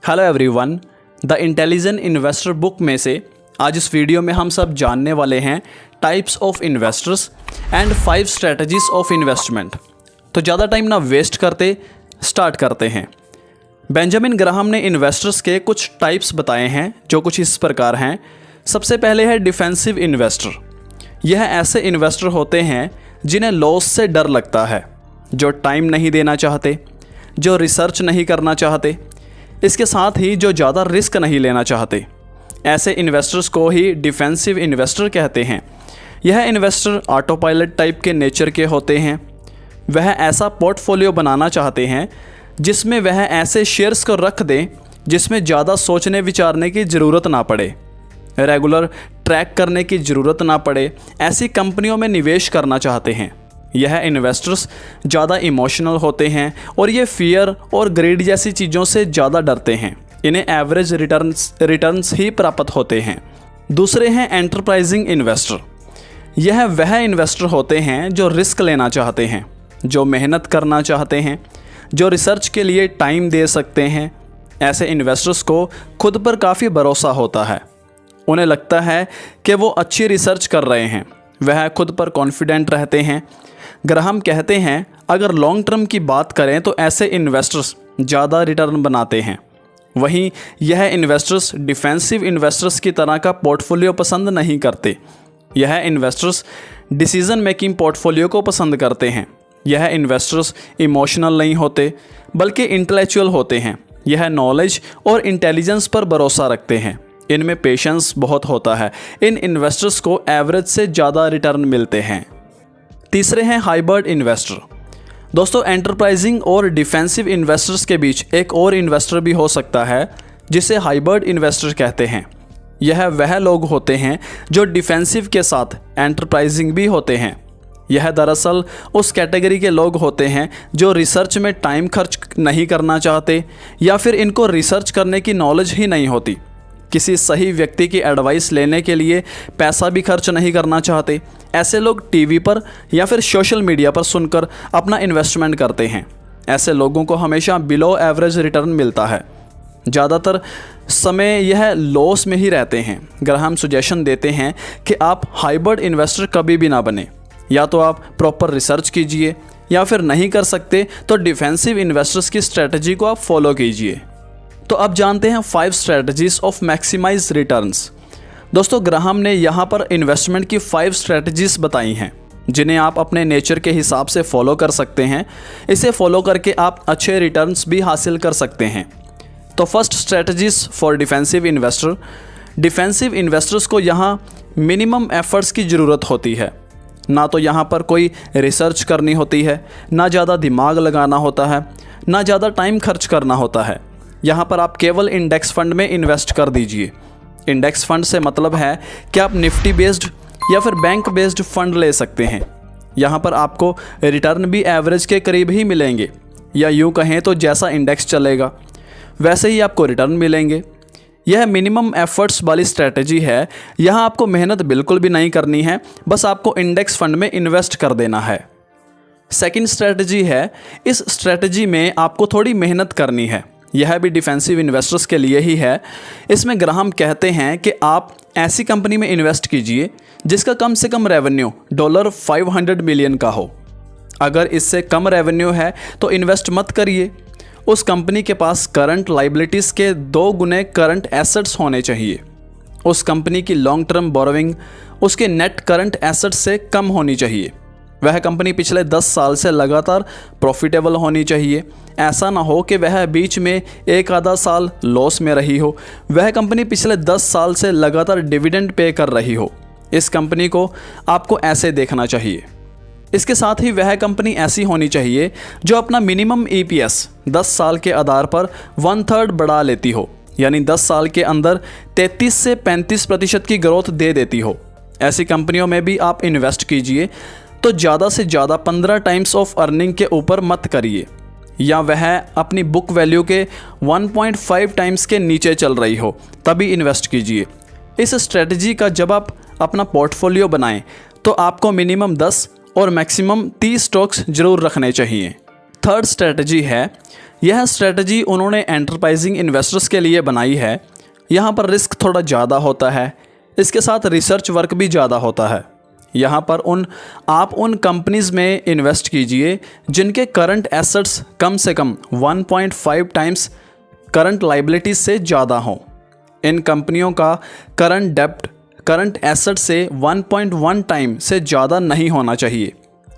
Hello everyone, the intelligent investor book में से आज इस वीडियो में हम सब जानने वाले हैं types of investors and 5 strategies of investment. तो ज़्यादा टाइम ना वेस्ट करते स्टार्ट करते हैं। बेंजामिन ग्राहम ने इन्वेस्टर्स के कुछ टाइप्स बताए हैं जो कुछ इस प्रकार हैं। सबसे पहले है डिफेंसिव इन्वेस्टर। यह ऐसे इन्वेस्टर होते हैं जिन्हें लॉस से डर लगता है, जो टाइम नहीं देना चाहते, जो रिसर्च नहीं करना चाहते, इसके साथ ही जो ज़्यादा रिस्क नहीं लेना चाहते। ऐसे इन्वेस्टर्स को ही डिफेंसिव इन्वेस्टर कहते हैं। यह इन्वेस्टर ऑटो पायलट टाइप के नेचर के होते हैं। वह ऐसा पोर्टफोलियो बनाना चाहते हैं जिसमें वह ऐसे शेयर्स को रख दें जिसमें ज़्यादा सोचने विचारने की ज़रूरत ना पड़े, रेगुलर ट्रैक करने की ज़रूरत ना पड़े। ऐसी कंपनियों में निवेश करना चाहते हैं। यह इन्वेस्टर्स ज़्यादा इमोशनल होते हैं और ये फियर और ग्रीड जैसी चीज़ों से ज़्यादा डरते हैं। इन्हें एवरेज रिटर्न्स ही प्राप्त होते हैं। दूसरे हैं एंटरप्राइजिंग इन्वेस्टर। यह वह इन्वेस्टर होते हैं जो रिस्क लेना चाहते हैं, जो मेहनत करना चाहते हैं, जो रिसर्च के लिए टाइम दे सकते हैं। ऐसे इन्वेस्टर्स को खुद पर काफ़ी भरोसा होता है। उन्हें लगता है कि वो अच्छी रिसर्च कर रहे हैं। वह खुद पर कॉन्फिडेंट रहते हैं। ग्राहम कहते हैं अगर लॉन्ग टर्म की बात करें तो ऐसे इन्वेस्टर्स ज़्यादा रिटर्न बनाते हैं। वहीं यह इन्वेस्टर्स डिफेंसिव इन्वेस्टर्स की तरह का पोर्टफोलियो पसंद नहीं करते। यह इन्वेस्टर्स डिसीजन मेकिंग पोर्टफोलियो को पसंद करते हैं। यह इन्वेस्टर्स इमोशनल नहीं होते बल्कि इंटेलेक्चुअल होते हैं। यह नॉलेज और इंटेलिजेंस पर भरोसा रखते हैं। इनमें पेशेंस बहुत होता है। इन इन्वेस्टर्स को एवरेज से ज़्यादा रिटर्न मिलते हैं। तीसरे हैं हाइब्रिड इन्वेस्टर। दोस्तों, एंटरप्राइजिंग और डिफेंसिव इन्वेस्टर्स के बीच एक और इन्वेस्टर भी हो सकता है जिसे हाइब्रिड इन्वेस्टर कहते हैं। यह वह लोग होते हैं जो डिफेंसिव के साथ एंटरप्राइजिंग भी होते हैं। यह दरअसल उस कैटेगरी के लोग होते हैं जो रिसर्च में टाइम खर्च नहीं करना चाहते या फिर इनको रिसर्च करने की नॉलेज ही नहीं होती। किसी सही व्यक्ति की एडवाइस लेने के लिए पैसा भी खर्च नहीं करना चाहते। ऐसे लोग टीवी पर या फिर सोशल मीडिया पर सुनकर अपना इन्वेस्टमेंट करते हैं। ऐसे लोगों को हमेशा बिलो एवरेज रिटर्न मिलता है। ज़्यादातर समय यह लॉस में ही रहते हैं। ग्राहम सजेशन देते हैं कि आप हाइब्रिड इन्वेस्टर कभी भी ना बने। या तो आप प्रॉपर रिसर्च कीजिए या फिर नहीं कर सकते तो डिफेंसिव इन्वेस्टर्स की स्ट्रेटजी को आप फॉलो कीजिए। तो अब जानते हैं 5 स्ट्रेटजीज ऑफ मैक्सिमाइज रिटर्न्स। दोस्तों, ग्राहम ने यहाँ पर इन्वेस्टमेंट की 5 स्ट्रेटजीज बताई हैं जिन्हें आप अपने नेचर के हिसाब से फॉलो कर सकते हैं। इसे फॉलो करके आप अच्छे रिटर्न्स भी हासिल कर सकते हैं। तो first strategies for defensive investor. Defensive investors को यहाँ मिनिमम एफर्ट्स की ज़रूरत होती है। ना तो यहाँ पर कोई रिसर्च करनी होती है, ना ज़्यादा दिमाग लगाना होता है, ना ज़्यादा टाइम खर्च करना होता है। यहाँ पर आप केवल इंडेक्स फंड में इन्वेस्ट कर दीजिए। इंडेक्स फंड से मतलब है कि आप निफ्टी बेस्ड या फिर बैंक बेस्ड फंड ले सकते हैं। यहाँ पर आपको रिटर्न भी एवरेज के करीब ही मिलेंगे, या यूँ कहें तो जैसा इंडेक्स चलेगा वैसे ही आपको रिटर्न मिलेंगे। यह मिनिमम एफर्ट्स वाली स्ट्रैटेजी है। यहाँ आपको मेहनत बिल्कुल भी नहीं करनी है, बस आपको इंडेक्स फंड में इन्वेस्ट कर देना है। सेकंड स्ट्रैटेजी है, इस स्ट्रैटेजी में आपको थोड़ी मेहनत करनी है। यह भी डिफेंसिव इन्वेस्टर्स के लिए ही है। इसमें ग्राहम कहते हैं कि आप ऐसी कंपनी में इन्वेस्ट कीजिए जिसका कम से कम रेवेन्यू $500 मिलियन का हो। अगर इससे कम रेवेन्यू है तो इन्वेस्ट मत करिए। उस कंपनी के पास करंट लाइबिलिटीज़ के 2 गुने करंट एसेट्स होने चाहिए। उस कंपनी की लॉन्ग टर्म बोरोइंग उसके नेट करंट एसेट्स से कम होनी चाहिए। वह कंपनी पिछले 10 साल से लगातार प्रॉफिटेबल होनी चाहिए। ऐसा ना हो कि वह बीच में एक आधा साल लॉस में रही हो। वह कंपनी पिछले 10 साल से लगातार डिविडेंड पे कर रही हो। इस कंपनी को आपको ऐसे देखना चाहिए। इसके साथ ही वह कंपनी ऐसी होनी चाहिए जो अपना मिनिमम EPS 10 साल के आधार पर 1/3 बढ़ा लेती हो, यानी 10 साल के अंदर 33 से 35% की ग्रोथ दे देती हो। ऐसी कंपनियों में भी आप इन्वेस्ट कीजिए तो ज़्यादा से ज़्यादा 15 टाइम्स ऑफ अर्निंग के ऊपर मत करिए, या वह अपनी बुक वैल्यू के 1.5 टाइम्स के नीचे चल रही हो, तभी इन्वेस्ट कीजिए। इस स्ट्रेटजी का जब आप अपना पोर्टफोलियो बनाएं तो आपको मिनिमम 10 और मैक्सिमम 30 स्टॉक्स जरूर रखने चाहिए। थर्ड स्ट्रेटजी है, यह स्ट्रेटजी उन्होंने एंटरप्राइजिंग इन्वेस्टर्स के लिए बनाई है। यहाँ पर रिस्क थोड़ा ज़्यादा होता है, इसके साथ रिसर्च वर्क भी ज़्यादा होता है। यहाँ पर आप उन कंपनीज़ में इन्वेस्ट कीजिए जिनके करंट एसेट्स कम से कम 1.5 टाइम्स करंट लाइबिलिटीज़ से ज़्यादा हों। इन कंपनियों का करंट डेब्ट करंट एसेट से 1.1 टाइम से ज़्यादा नहीं होना चाहिए,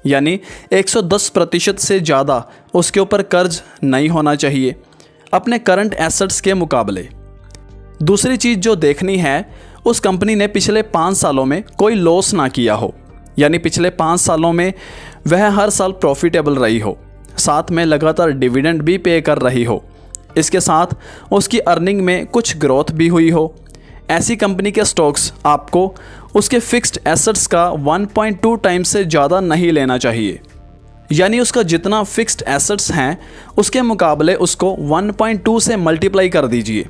यानी 110% से ज़्यादा उसके ऊपर कर्ज नहीं होना चाहिए अपने करंट एसेट्स के मुकाबले। दूसरी चीज़ जो देखनी है, उस कंपनी ने पिछले 5 सालों में कोई लॉस ना किया हो, यानी पिछले 5 सालों में वह हर साल प्रॉफिटेबल रही हो, साथ में लगातार डिविडेंड भी पे कर रही हो, इसके साथ उसकी अर्निंग में कुछ ग्रोथ भी हुई हो। ऐसी कंपनी के स्टॉक्स आपको उसके फिक्स्ड एसेट्स का 1.2 टाइम्स से ज़्यादा नहीं लेना चाहिए, यानी उसका जितना फिक्स्ड एसेट्स हैं उसके मुकाबले उसको 1.2 से मल्टीप्लाई कर दीजिए,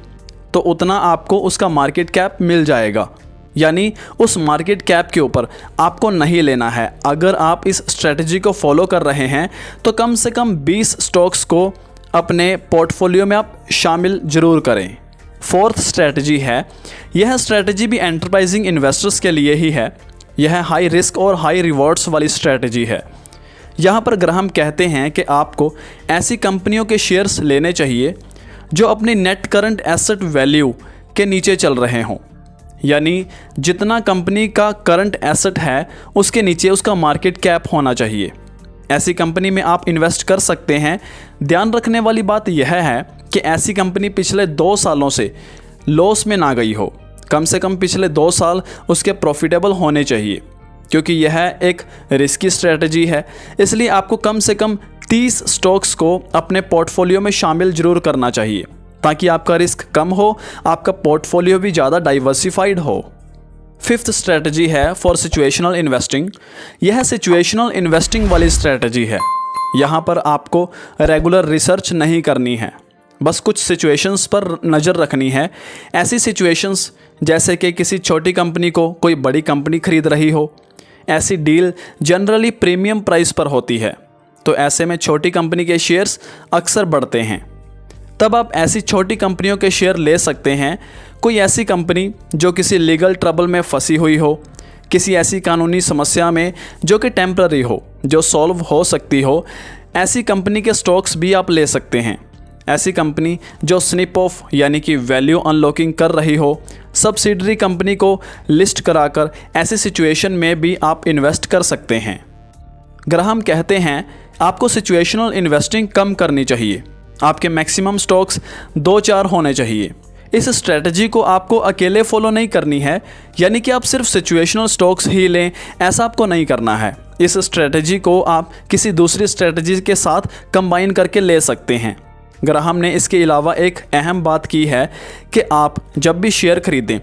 तो उतना आपको उसका मार्केट कैप मिल जाएगा। यानी उस मार्केट कैप के ऊपर आपको नहीं लेना है। अगर आप इस स्ट्रेटजी को फॉलो कर रहे हैं तो कम से कम 20 स्टॉक्स को अपने पोर्टफोलियो में आप शामिल ज़रूर करें। फोर्थ स्ट्रेटजी है, यह स्ट्रेटजी भी एंटरप्राइजिंग इन्वेस्टर्स के लिए ही है। यह हाई रिस्क और हाई रिवॉर्ड्स वाली स्ट्रेटजी है। यहाँ पर ग्राहम कहते हैं कि आपको ऐसी कंपनियों के शेयर्स लेने चाहिए जो अपनी नेट करंट एसेट वैल्यू के नीचे चल रहे हों, यानी जितना कंपनी का करंट एसेट है उसके नीचे उसका मार्केट कैप होना चाहिए। ऐसी कंपनी में आप इन्वेस्ट कर सकते हैं। ध्यान रखने वाली बात यह है कि ऐसी कंपनी पिछले 2 सालों से लॉस में ना गई हो, कम से कम पिछले 2 साल उसके प्रॉफिटेबल होने चाहिए, क्योंकि यह एक रिस्की स्ट्रेटजी है। इसलिए आपको कम से कम 30 स्टॉक्स को अपने पोर्टफोलियो में शामिल जरूर करना चाहिए, ताकि आपका रिस्क कम हो, आपका पोर्टफोलियो भी ज़्यादा डाइवर्सिफाइड हो। फिफ्थ स्ट्रेटजी है फॉर सिचुएशनल इन्वेस्टिंग। यह सिचुएशनल इन्वेस्टिंग वाली स्ट्रेटजी है। यहाँ पर आपको रेगुलर रिसर्च नहीं करनी है, बस कुछ सिचुएशंस पर नज़र रखनी है। ऐसी सिचुएशंस जैसे कि किसी छोटी कंपनी को कोई बड़ी कंपनी खरीद रही हो। ऐसी डील जनरली प्रीमियम प्राइस पर होती है, तो ऐसे में छोटी कंपनी के शेयर्स अक्सर बढ़ते हैं। तब आप ऐसी छोटी कंपनियों के शेयर ले सकते हैं। कोई ऐसी कंपनी जो किसी लीगल ट्रबल में फंसी हुई हो, किसी ऐसी कानूनी समस्या में जो कि टेम्पररी हो, जो सॉल्व हो सकती हो, ऐसी कंपनी के स्टॉक्स भी आप ले सकते हैं। ऐसी कंपनी जो स्निप ऑफ यानी कि वैल्यू अनलॉकिंग कर रही हो, सब्सिडरी कंपनी को लिस्ट कराकर ऐसी सिचुएशन में भी आप इन्वेस्ट कर सकते हैं। ग्राहम कहते हैं आपको सिचुएशनल इन्वेस्टिंग कम करनी चाहिए। आपके मैक्सिमम स्टॉक्स 2-4 होने चाहिए। इस स्ट्रेटजी को आपको अकेले फॉलो नहीं करनी है, यानी कि आप सिर्फ सिचुएशनल स्टॉक्स ही लें, ऐसा आपको नहीं करना है। इस स्ट्रेटजी को आप किसी दूसरी स्ट्रेटजी के साथ कंबाइन करके ले सकते हैं। ग्राहम ने इसके अलावा एक अहम बात की है कि आप जब भी शेयर खरीदें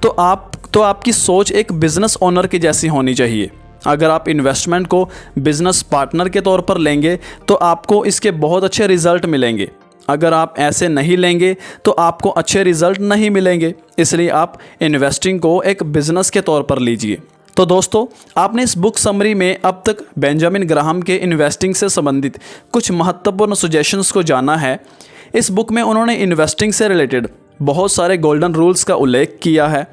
तो आपकी सोच एक बिज़नेस ओनर की जैसी होनी चाहिए। अगर आप इन्वेस्टमेंट को बिज़नेस पार्टनर के तौर पर लेंगे तो आपको इसके बहुत अच्छे रिज़ल्ट मिलेंगे। अगर आप ऐसे नहीं लेंगे तो आपको अच्छे रिज़ल्ट नहीं मिलेंगे। इसलिए आप इन्वेस्टिंग को एक बिज़नेस के तौर पर लीजिए। तो दोस्तों, आपने इस बुक समरी में अब तक बेंजामिन ग्राहम के इन्वेस्टिंग से संबंधित कुछ महत्वपूर्ण सजेशंस को जाना है। इस बुक में उन्होंने इन्वेस्टिंग से रिलेटेड बहुत सारे गोल्डन रूल्स का उल्लेख किया है।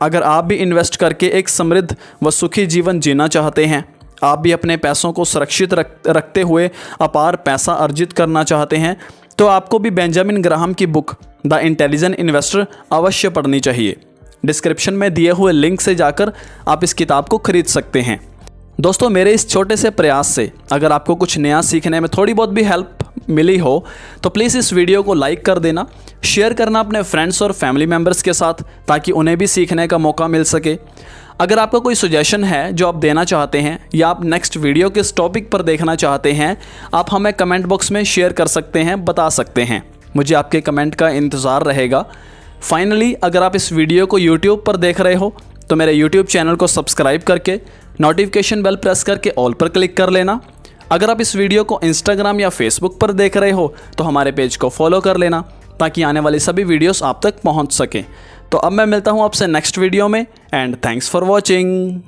अगर आप भी इन्वेस्ट करके एक समृद्ध व सुखी जीवन जीना चाहते हैं, आप भी अपने पैसों को सुरक्षित रखते हुए अपार पैसा अर्जित करना चाहते हैं, तो आपको भी बेंजामिन ग्राहम की बुक द इंटेलिजेंट इन्वेस्टर अवश्य पढ़नी चाहिए। डिस्क्रिप्शन में दिए हुए लिंक से जाकर आप इस किताब को खरीद सकते हैं। दोस्तों, मेरे इस छोटे से प्रयास से अगर आपको कुछ नया सीखने में थोड़ी बहुत भी हेल्प मिली हो तो प्लीज़ इस वीडियो को लाइक कर देना, शेयर करना अपने फ्रेंड्स और फैमिली मेम्बर्स के साथ, ताकि उन्हें भी सीखने का मौका मिल सके। अगर आपका कोई सजेशन है जो आप देना चाहते हैं या आप नेक्स्ट वीडियो किस टॉपिक पर देखना चाहते हैं, आप हमें कमेंट बॉक्स में शेयर कर सकते हैं, बता सकते हैं। मुझे आपके कमेंट का इंतज़ार रहेगा। फाइनली, अगर आप इस वीडियो को यूट्यूब पर देख रहे हो तो मेरे यूट्यूब चैनल को सब्सक्राइब करके नोटिफिकेशन बेल प्रेस करके ऑल पर क्लिक कर लेना। अगर आप इस वीडियो को इंस्टाग्राम या फेसबुक पर देख रहे हो तो हमारे पेज को फॉलो कर लेना, ताकि आने वाली सभी वीडियोस आप तक पहुंच सकें। तो अब मैं मिलता हूं आपसे नेक्स्ट वीडियो में, एंड थैंक्स फॉर वॉचिंग।